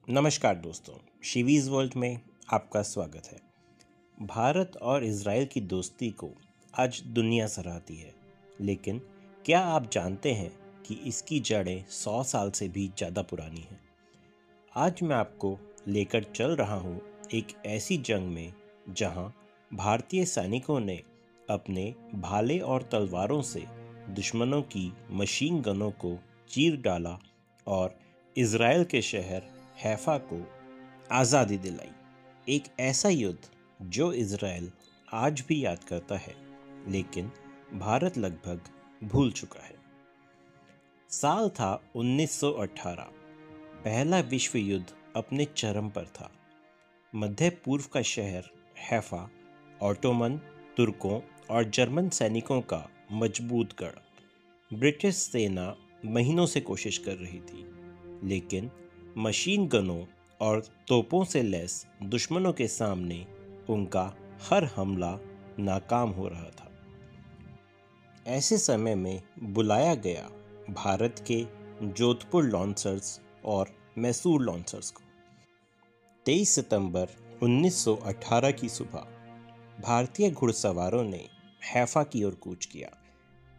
नमस्कार दोस्तों, शिवीज़ वर्ल्ड में आपका स्वागत है। भारत और इज़राइल की दोस्ती को आज दुनिया सराहती है, लेकिन क्या आप जानते हैं कि इसकी जड़ें 100 साल से भी ज़्यादा पुरानी हैं। आज मैं आपको लेकर चल रहा हूँ एक ऐसी जंग में जहाँ भारतीय सैनिकों ने अपने भाले और तलवारों से दुश्मनों की मशीन गनों को चीर डाला और इज़राइल के शहर हैफा को आज़ादी दिलाई। एक ऐसा युद्ध जो इज़राइल आज भी याद करता है, लेकिन भारत लगभग भूल चुका है। साल था 1918। पहला विश्व युद्ध अपने चरम पर था। मध्य पूर्व का शहर हैफा ऑटोमन, तुर्कों और जर्मन सैनिकों का मजबूत गढ़। ब्रिटिश सेना महीनों से कोशिश कर रही थी, लेकिन मशीन गनों और तोपों से लैस दुश्मनों के सामने उनका हर हमला नाकाम हो रहा था। ऐसे समय में बुलाया गया भारत के जोधपुर लॉन्सर्स और मैसूर लॉन्सर्स को। 23 सितंबर 1918 की सुबह भारतीय घुड़सवारों ने हैफा की ओर कूच किया।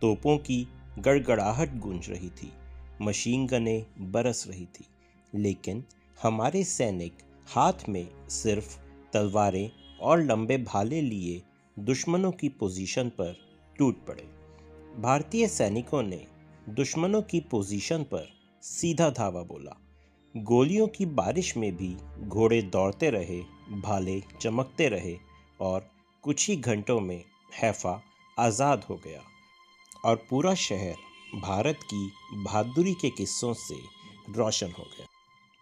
तोपों की गड़गड़ाहट गूंज रही थी, मशीन गनें बरस रही थी, लेकिन हमारे सैनिक हाथ में सिर्फ तलवारें और लंबे भाले लिए दुश्मनों की पोजीशन पर टूट पड़े। भारतीय सैनिकों ने दुश्मनों की पोजीशन पर सीधा धावा बोला। गोलियों की बारिश में भी घोड़े दौड़ते रहे, भाले चमकते रहे और कुछ ही घंटों में हैफा आज़ाद हो गया और पूरा शहर भारत की बहादुरी के किस्सों से रोशन हो गया।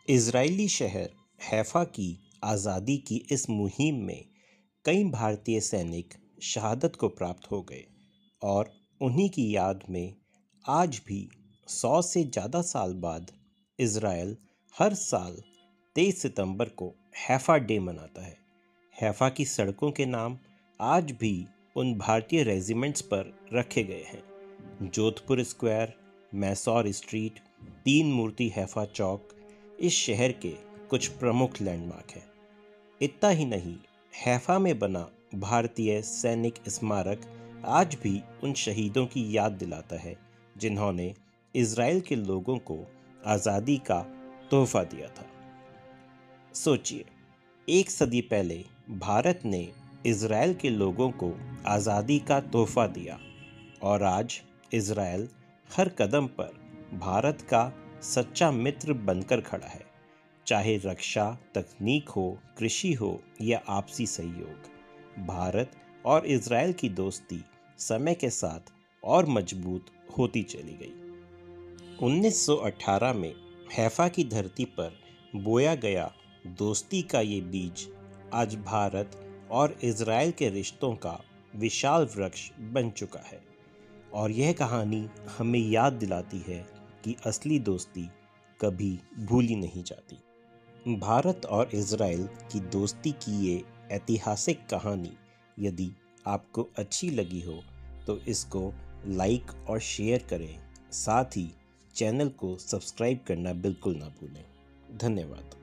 इज़राइली शहर हैफा की आज़ादी की इस मुहिम में कई भारतीय सैनिक शहादत को प्राप्त हो गए और उन्हीं की याद में आज भी 100 से ज़्यादा साल बाद इज़राइल हर साल 23 सितंबर को हैफा डे मनाता है। हैफा की सड़कों के नाम आज भी उन भारतीय रेजिमेंट्स पर रखे गए हैं। जोधपुर स्क्वायर, मैसौर स्ट्रीट, तीन मूर्ति हैफा चौक इस शहर के कुछ प्रमुख लैंडमार्क हैं। इतना ही नहीं, हैफा में बना भारतीय सैनिक स्मारक आज भी उन शहीदों की याद दिलाता है जिन्होंने इज़राइल के लोगों को आज़ादी का तोहफा दिया था। सोचिए, एक सदी पहले भारत ने इज़राइल के लोगों को आज़ादी का तोहफा दिया और आज इज़राइल हर कदम पर भारत का सच्चा मित्र बनकर खड़ा है। चाहे रक्षा, तकनीक हो, कृषि हो या आपसी सहयोग, भारत और इज़राइल की दोस्ती समय के साथ और मजबूत होती चली गई। 1918 में हैफा की धरती पर बोया गया दोस्ती का ये बीज आज भारत और इज़राइल के रिश्तों का विशाल वृक्ष बन चुका है। और यह कहानी हमें याद दिलाती है कि असली दोस्ती कभी भूली नहीं जाती। भारत और इज़राइल की दोस्ती की ये ऐतिहासिक कहानी यदि आपको अच्छी लगी हो तो इसको लाइक और शेयर करें। साथ ही चैनल को सब्सक्राइब करना बिल्कुल ना भूलें। धन्यवाद।